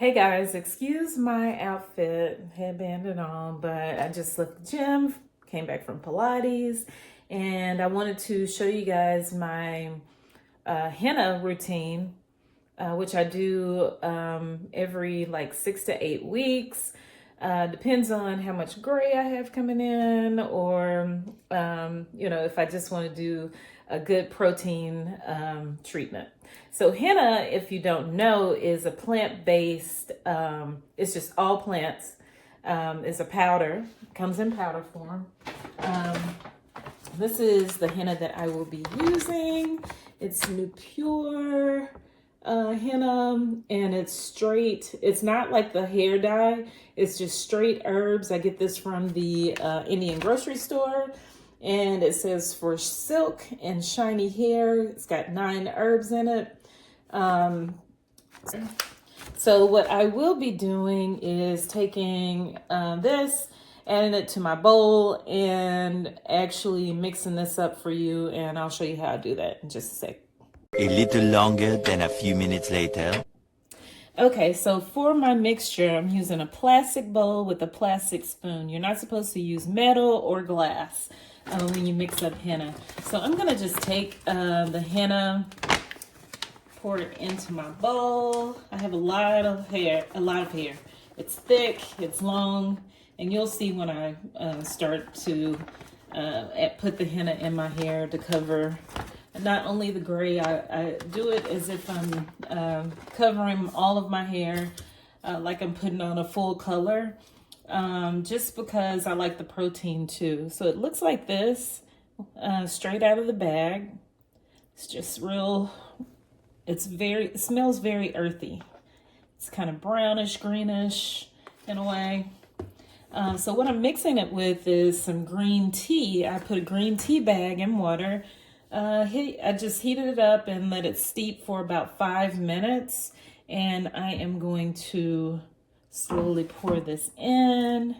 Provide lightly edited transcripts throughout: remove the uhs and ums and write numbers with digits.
Hey guys, excuse my outfit, headband and all, but I just left the gym, came back from Pilates, and I wanted to show you guys my henna routine, which I do every like 6 to 8 weeks. Depends on how much gray I have coming in, or if I just want to do a good protein treatment. So henna, if you don't know, is a plant-based, it's just all plants. It's a powder, comes in powder form. This is the henna that I will be using. It's New Pure henna, and it's straight. It's not like the hair dye. It's just straight herbs. I get this from the Indian grocery store, and it says for silk and shiny hair. It's got 9 herbs in it. So what I will be doing is taking this, adding it to my bowl, and actually mixing this up for you, and I'll show you how I do that in just a sec. A little longer than a few minutes later. Okay, so for my mixture, I'm using a plastic bowl with a plastic spoon. You're not supposed to use metal or glass when you mix up henna. So I'm gonna just take the henna, pour it into my bowl. I have a lot of hair. It's thick, it's long, and you'll see when I start to put the henna in my hair to cover not only the gray. I do it as if I'm covering all of my hair, like I'm putting on a full color, just because I like the protein too. So it looks like this, straight out of the bag. It's just real, it smells very earthy. It's kind of brownish, greenish in a way. So what I'm mixing it with is some green tea. I put a green tea bag in water. I just heated it up and let it steep for about 5 minutes. And I am going to slowly pour this in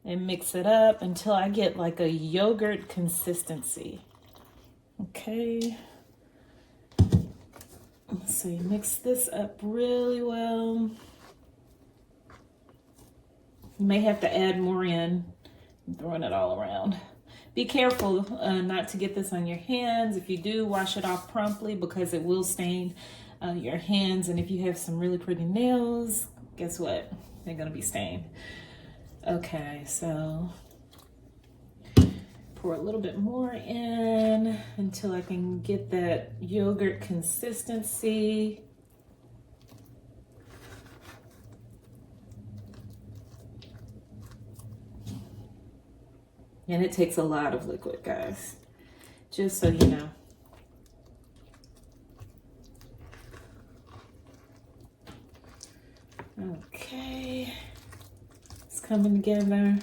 and mix it up until I get like a yogurt consistency. Okay. So you mix this up really well. You may have to add more in. I'm throwing it all around. Be careful not to get this on your hands. If you do, wash it off promptly because it will stain your hands. And if you have some really pretty nails, guess what? They're gonna be stained. Okay, so pour a little bit more in until I can get that yogurt consistency. And it takes a lot of liquid, guys, just so you know. Okay, it's coming together.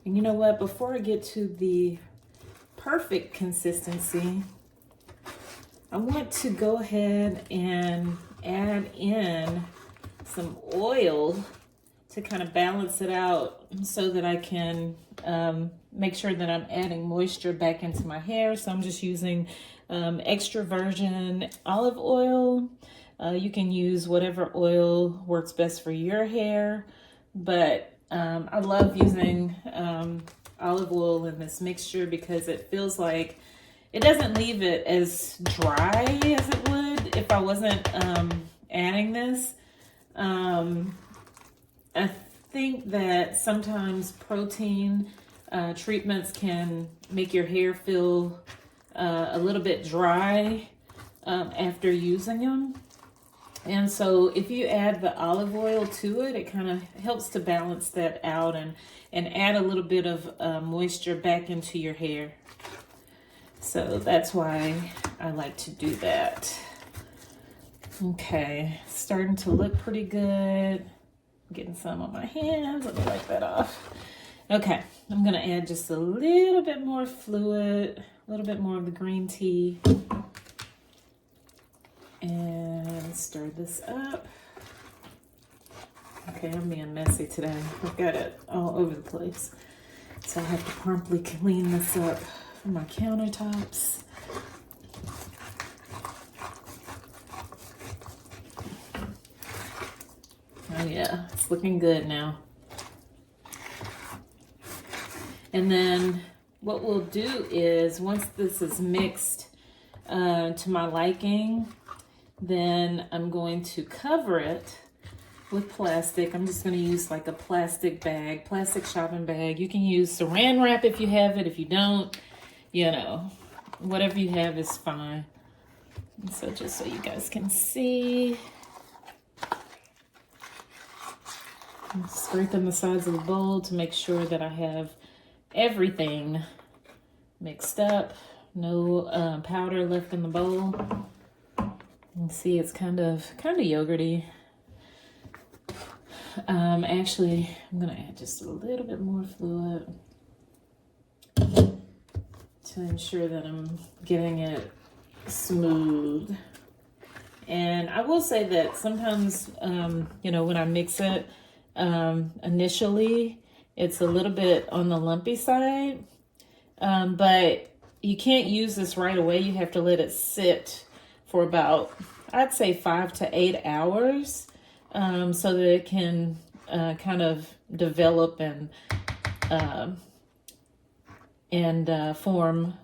And you know what? Before I get to the perfect consistency, I want to go ahead and add in some oil to kind of balance it out so that I can make sure that I'm adding moisture back into my hair. So I'm just using extra virgin olive oil. You can use whatever oil works best for your hair, but I love using olive oil in this mixture because it feels like it doesn't leave it as dry as it would if I wasn't adding this. I think that sometimes protein treatments can make your hair feel a little bit dry after using them. And so if you add the olive oil to it, it kind of helps to balance that out and add a little bit of moisture back into your hair. So that's why I like to do that. Okay, starting to look pretty good. Getting some on my hands. Let me wipe that off. Okay, I'm gonna add just a little bit more fluid, a little bit more of the green tea, and stir this up. Okay, I'm being messy today. I've got it all over the place. So I have to promptly clean this up from my countertops. Oh yeah, it's looking good now. And then what we'll do is once this is mixed to my liking, then I'm going to cover it with plastic. I'm just going to use like a plastic bag, plastic shopping bag. You can use saran wrap if you have it. If you don't, you know, whatever you have is fine. And so just so you guys can see, I'm scraping the sides of the bowl to make sure that I have everything mixed up. No powder left in the bowl. You can see it's kind of yogurty. Actually, I'm gonna add just a little bit more fluid to ensure that I'm getting it smooth. And I will say that sometimes, you know, when I mix it initially, it's a little bit on the lumpy side, but you can't use this right away. You have to let it sit for about, I'd say 5 to 8 hours, so that it can kind of develop and form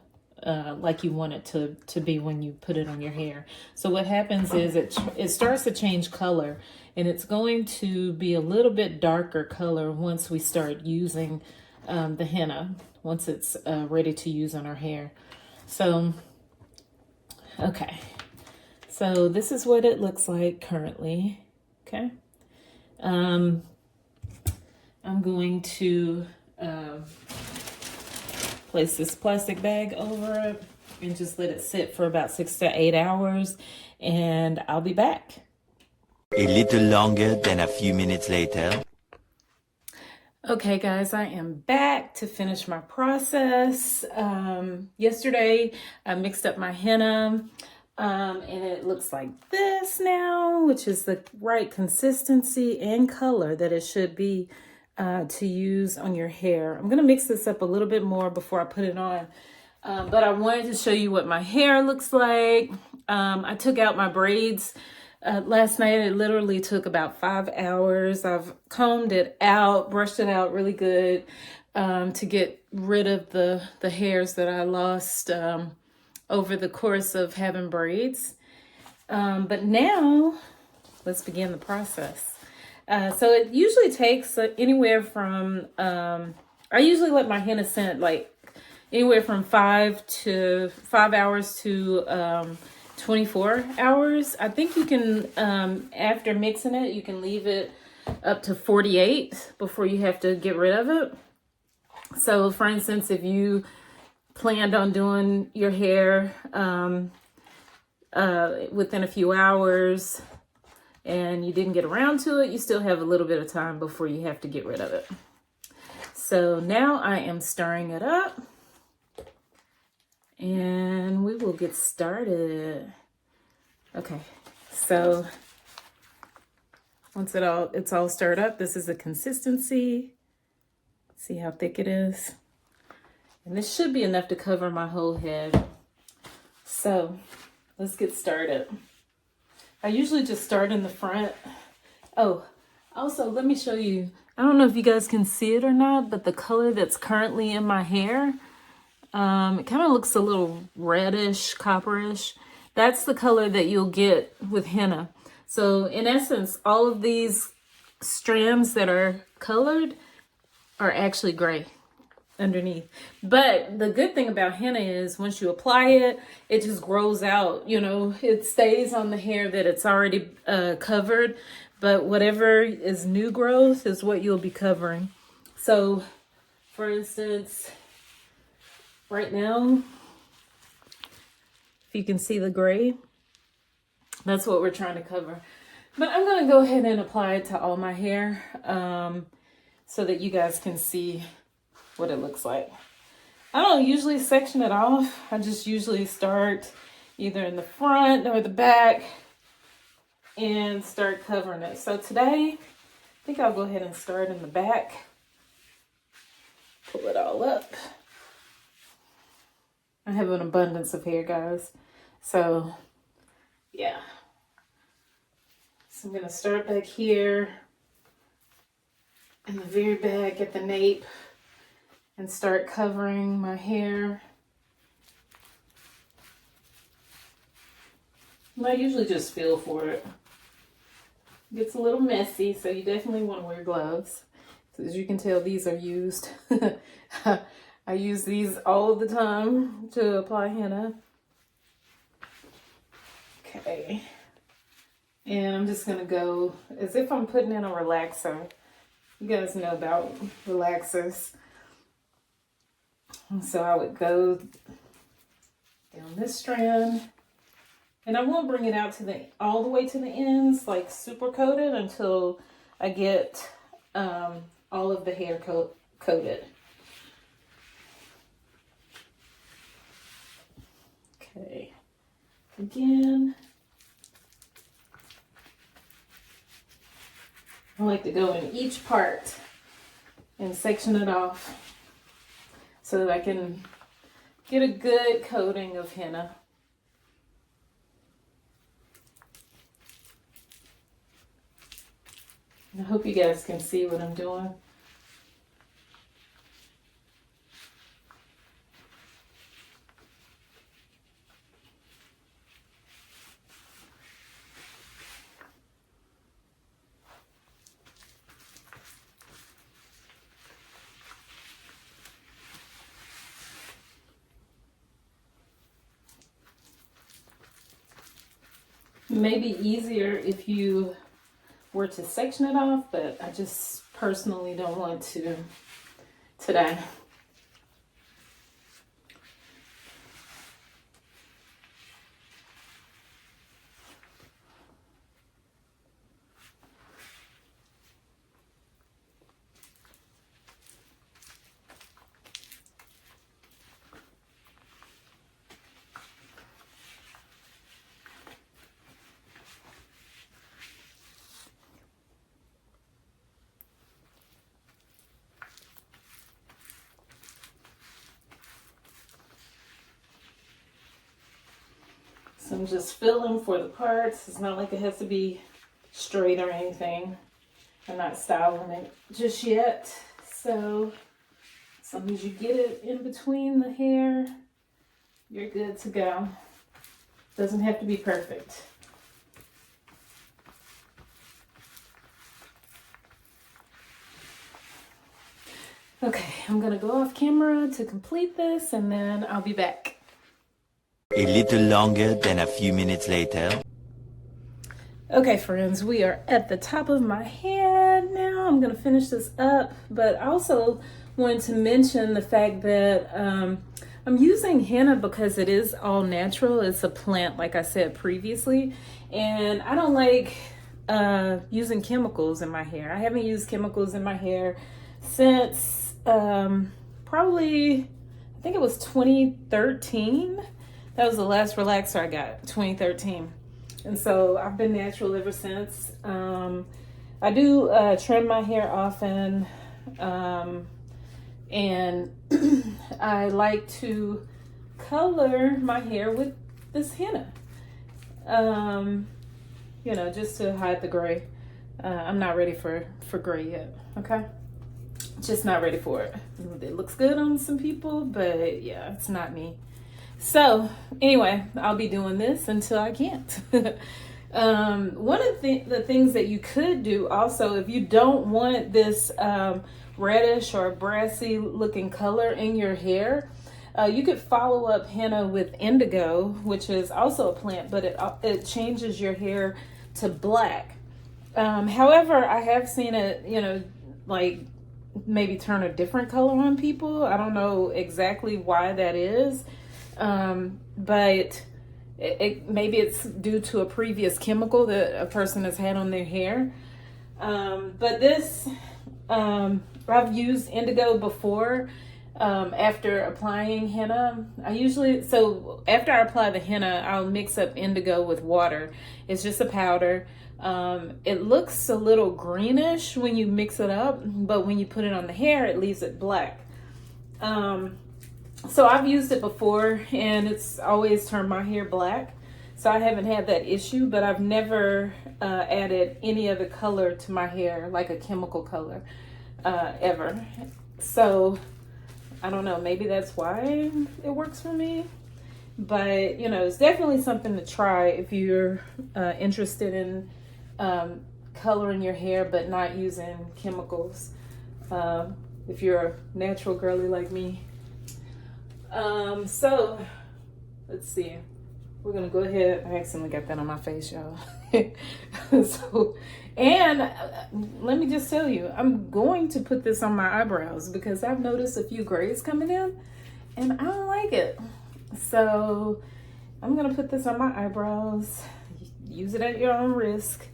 like you want it to be when you put it on your hair. So what happens is it starts to change color, and it's going to be a little bit darker color once we start using the henna, once it's ready to use on our hair. So, okay. So this is what it looks like currently. Okay. I'm going to place this plastic bag over it and just let it sit for about 6 to 8 hours, and I'll be back. A little longer than a few minutes later. Okay guys, I am back to finish my process. Yesterday I mixed up my henna, and it looks like this now, which is the right consistency and color that it should be to use on your hair. I'm gonna mix this up a little bit more before I put it on, but I wanted to show you what my hair looks like. I took out my braids last night. It literally took about 5 hours. I've combed it out, brushed it out really good to get rid of the hairs that I lost over the course of having braids. But now let's begin the process. So it usually takes anywhere from, I usually let my henna scent like anywhere from 5 hours to 24 hours. I think you can, after mixing it, you can leave it up to 48 before you have to get rid of it. So for instance, if you planned on doing your hair within a few hours and you didn't get around to it, you still have a little bit of time before you have to get rid of it. So now I am stirring it up, and we will get started. Okay, so once it's all stirred up, this is the consistency. See how thick it is? And this should be enough to cover my whole head. So let's get started. I usually just start in the front. Oh, also let me show you. I don't know if you guys can see it or not, but the color that's currently in my hair, it kind of looks a little reddish, copperish. That's the color that you'll get with henna. So in essence, all of these strands that are colored are actually gray underneath. But the good thing about henna is once you apply it, it just grows out. You know, it stays on the hair that it's already covered, but whatever is new growth is what you'll be covering. So for instance, right now, if you can see the gray, that's what we're trying to cover. But I'm going to go ahead and apply it to all my hair so that you guys can see what it looks like. I don't usually section it off. I just usually start either in the front or the back and start covering it. So today, I think I'll go ahead and start in the back. Pull it all up. I have an abundance of hair, guys. So, yeah. So I'm going to start back here in the very back at the nape and start covering my hair. And I usually just feel for it. It gets a little messy, so you definitely want to wear gloves. So as you can tell, these are used. I use these all the time to apply henna. Okay. And I'm just gonna go as if I'm putting in a relaxer. You guys know about relaxers. And so I would go down this strand. And I won't bring it out to all the way to the ends, like super coated, until I get all of the hair coated. Okay. Again, I like to go in each part and section it off so that I can get a good coating of henna. I hope you guys can see what I'm doing. Maybe easier if you were to section it off, but I just personally don't want to today. So I'm just filling for the parts. It's not like it has to be straight or anything. I'm not styling it just yet. So as long as you get it in between the hair, you're good to go. Doesn't have to be perfect. Okay, I'm gonna go off camera to complete this and then I'll be back. A little longer than a few minutes later. Okay, friends, we are at the top of my head now. I'm gonna finish this up, but I also wanted to mention the fact that I'm using henna because it is all natural. It's a plant, like I said previously, and I don't like using chemicals in my hair. I haven't used chemicals in my hair since probably, I think it was 2013. That was the last relaxer I got, 2013. And so I've been natural ever since. I do trim my hair often, and I like to color my hair with this henna, you know, just to hide the gray. I'm not ready for gray yet, okay? Just not ready for it. It looks good on some people, but yeah, it's not me. So anyway, I'll be doing this until I can't. One of the things that you could do also, if you don't want this reddish or brassy looking color in your hair, you could follow up henna with indigo, which is also a plant, but it changes your hair to black. However, I have seen it, you know, like maybe turn a different color on people. I don't know exactly why that is. But maybe it's due to a previous chemical that a person has had on their hair. But this, I've used indigo before, after applying henna. So after I apply the henna, I'll mix up indigo with water. It's just a powder. It looks a little greenish when you mix it up, but when you put it on the hair, it leaves it black. So I've used it before and it's always turned my hair black. So I haven't had that issue, but I've never added any other color to my hair, like a chemical color. ever. So I don't know, maybe that's why it works for me. But, you know, it's definitely something to try if you're interested in coloring your hair but not using chemicals. If you're a natural girly like me. So, let's see. We're going to go ahead. I accidentally got that on my face, y'all. Let me just tell you, I'm going to put this on my eyebrows because I've noticed a few grays coming in and I don't like it. So I'm going to put this on my eyebrows. Use it at your own risk.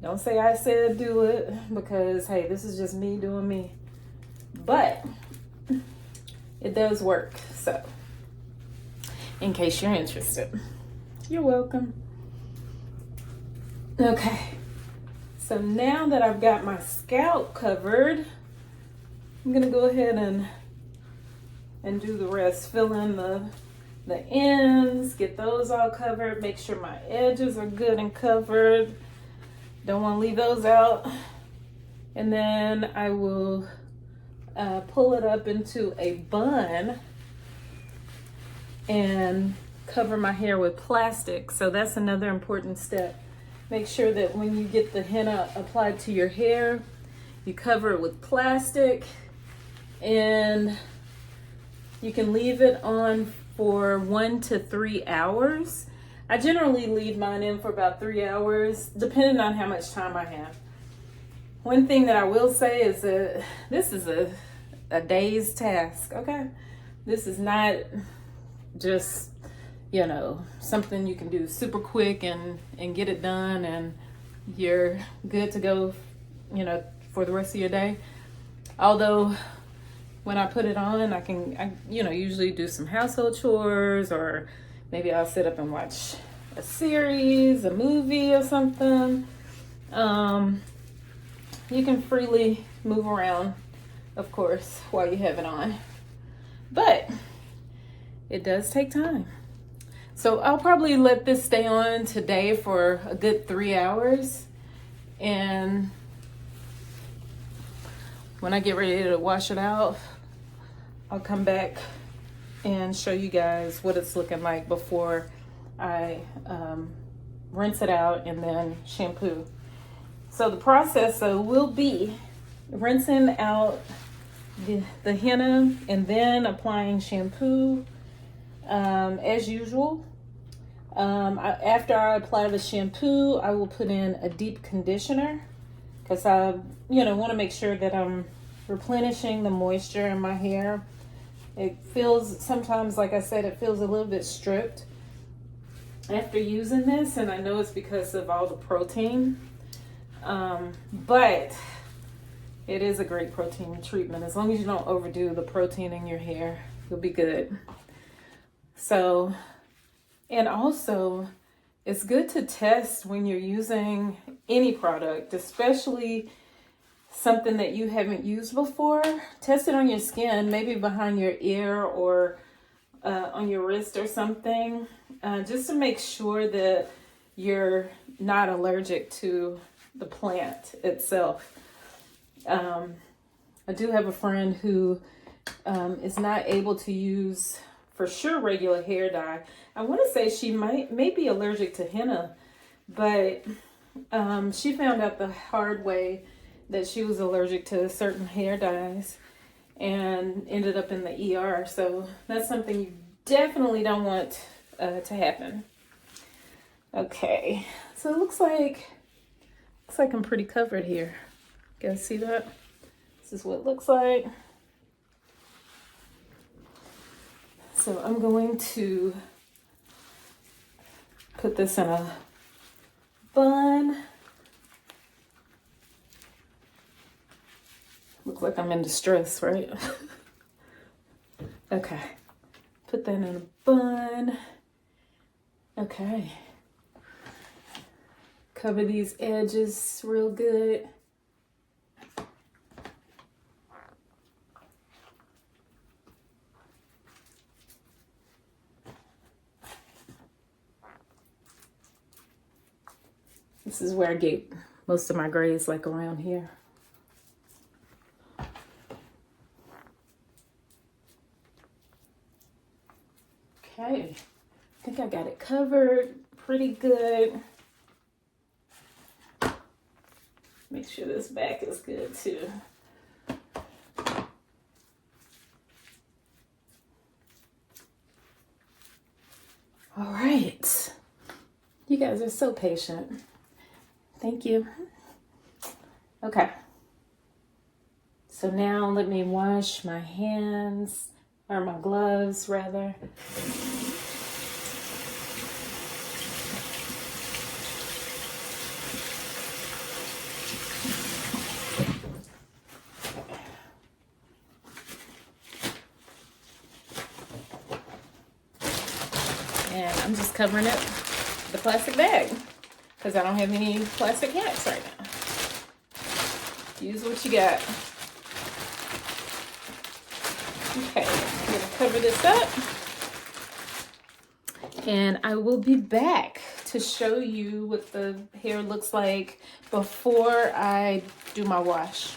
Don't say I said do it because, hey, this is just me doing me. But it does work. So in case you're interested, you're welcome. Okay. So now that I've got my scalp covered, I'm going to go ahead and do the rest. Fill in the ends, get those all covered, make sure my edges are good and covered. Don't want to leave those out. And then I will pull it up into a bun and cover my hair with plastic. So that's another important step. Make sure that when you get the henna applied to your hair, you cover it with plastic and you can leave it on for 1 to 3 hours. I generally leave mine in for about 3 hours, depending on how much time I have. One thing that I will say is that this is a day's task, okay? This is not just, you know, something you can do super quick and get it done and you're good to go, you know, for the rest of your day. Although when I put it on, I you know, usually do some household chores, or maybe I'll sit up and watch a series, a movie or something. You can freely move around, of course, while you have it on. But it does take time. So I'll probably let this stay on today for a good 3 hours. And when I get ready to wash it out, I'll come back and show you guys what it's looking like before I rinse it out and then shampoo. So the process will be rinsing out the henna and then applying shampoo as usual. After I apply the shampoo, I will put in a deep conditioner because I, want to make sure that I'm replenishing the moisture in my hair. It feels, sometimes, like I said, it feels a little bit stripped after using this, and I know it's because of all the protein. But it is a great protein treatment. As long as you don't overdo the protein in your hair, you'll be good. So, and also, it's good to test when you're using any product, especially something that you haven't used before. Test it on your skin, maybe behind your ear or on your wrist or something, just to make sure that you're not allergic to the plant itself. I do have a friend who is not able to use, for sure, regular hair dye. I want to say she may be allergic to henna, but she found out the hard way that she was allergic to certain hair dyes and ended up in the ER. So that's something you definitely don't want to happen. Okay, so it looks like I'm pretty covered here. You guys see that? This is what it looks like. So I'm going to put this in a bun. Looks like I'm in distress, right? Okay. Put that in a bun. Okay. Cover these edges real good. This is where I get most of my grays, like around here. Okay, I think I got it covered pretty good. Make sure this back is good too. All right. You guys are so patient. Thank you. Okay. So now let me wash my hands, or my gloves rather. And I'm just covering it with the plastic bag because I don't have any plastic hats right now. Use what you got. Okay, I'm gonna cover this up. And I will be back to show you what the hair looks like before I do my wash.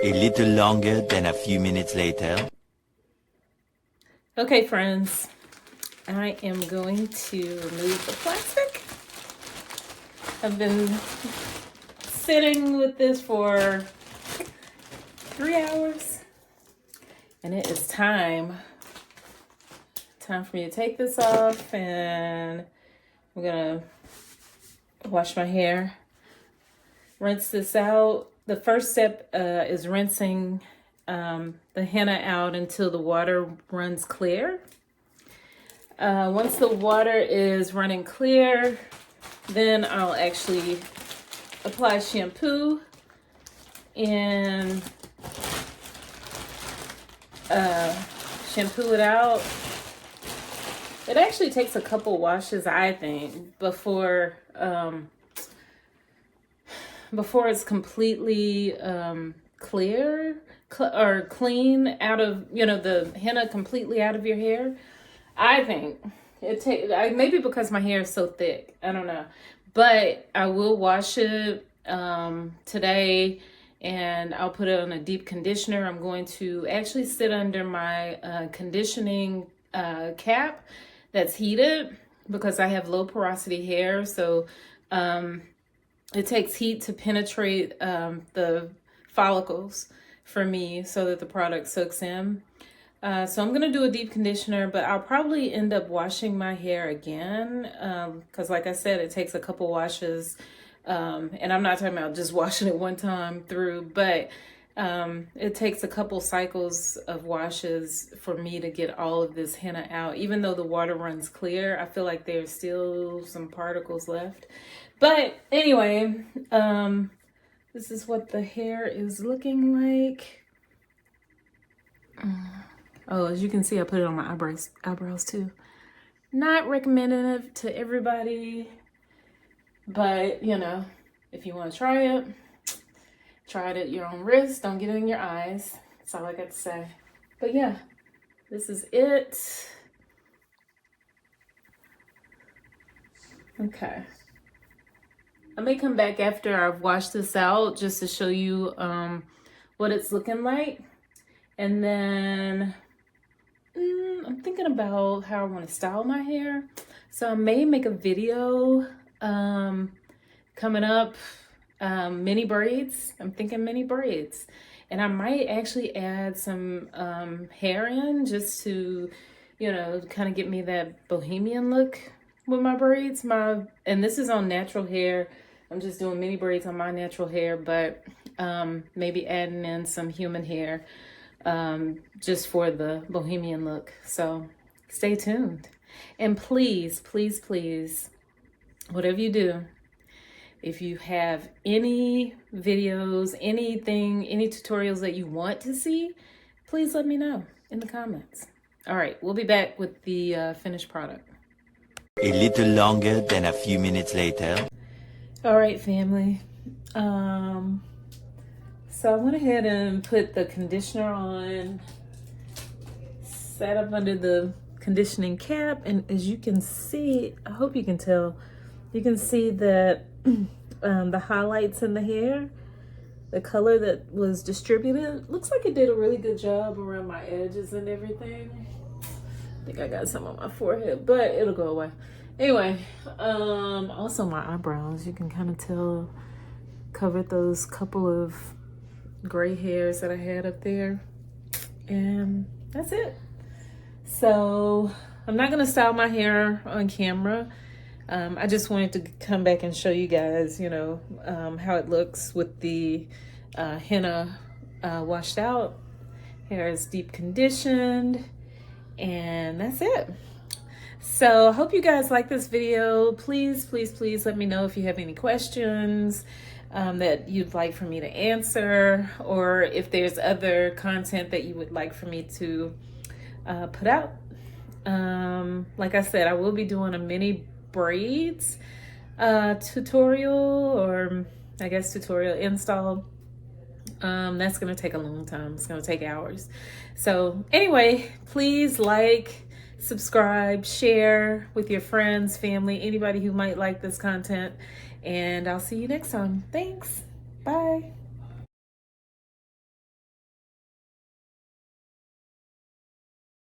A little longer than a few minutes later. Okay, friends, I am going to remove the plastic. I've been sitting with this for 3 hours, and it is time for me to take this off, and I'm gonna wash my hair, rinse this out. The first step is rinsing the henna out until the water runs clear. Once the water is running clear, then I'll actually apply shampoo and shampoo it out. It actually takes a couple washes, I think, before it's completely clear or clean out of, the henna completely out of your hair. I think it takes, maybe because my hair is so thick, I don't know, but I will wash it today, and I'll put it on a deep conditioner. I'm going to actually sit under my conditioning cap that's heated because I have low porosity hair, so it takes heat to penetrate the follicles for me so that the product soaks in. So I'm gonna do a deep conditioner, but I'll probably end up washing my hair again because like I said, it takes a couple washes, and I'm not talking about just washing it one time through, but it takes a couple cycles of washes for me to get all of this henna out. Even though the water runs clear, I feel like there's still some particles left. But anyway, this is what the hair is looking like. Oh, as you can see, I put it on my eyebrows too. Not recommended to everybody, but if you want to try it at your own risk. Don't get it in your eyes. That's all I got to say. But yeah, this is it. Okay. I may come back after I've washed this out just to show you what it's looking like. And then I'm thinking about how I want to style my hair. So I may make a video coming up, mini braids. I'm thinking mini braids. And I might actually add some hair in just to, kind of get me that bohemian look with my braids. And this is on natural hair. I'm just doing mini braids on my natural hair, but maybe adding in some human hair just for the bohemian look. So stay tuned. And please, please, please, whatever you do, if you have any videos, anything, any tutorials that you want to see, please let me know in the comments. All right, we'll be back with the finished product. A little longer than a few minutes later. All right, family. So I went ahead and put the conditioner on, sat up under the conditioning cap, and as you can see, I hope you can tell, you can see that the highlights in the hair. the color that was distributed. Looks like it did a really good job around my edges and everything. I think I got some on my forehead, but it'll go away. Anyway, also my eyebrows, you can kind of tell, covered those couple of gray hairs that I had up there. And that's it. So I'm not gonna style my hair on camera. I just wanted to come back and show you guys, you know, how it looks with the henna washed out. Hair is deep conditioned, and that's it. So I hope you guys like this video. Please, please, please let me know if you have any questions that you'd like for me to answer, or if there's other content that you would like for me to put out. Like I said, I will be doing a mini braids tutorial, or I guess tutorial install. That's gonna take a long time. It's gonna take hours. So anyway, please like, subscribe, share with your friends, family, anybody who might like this content, and I'll see you next time. Thanks. Bye.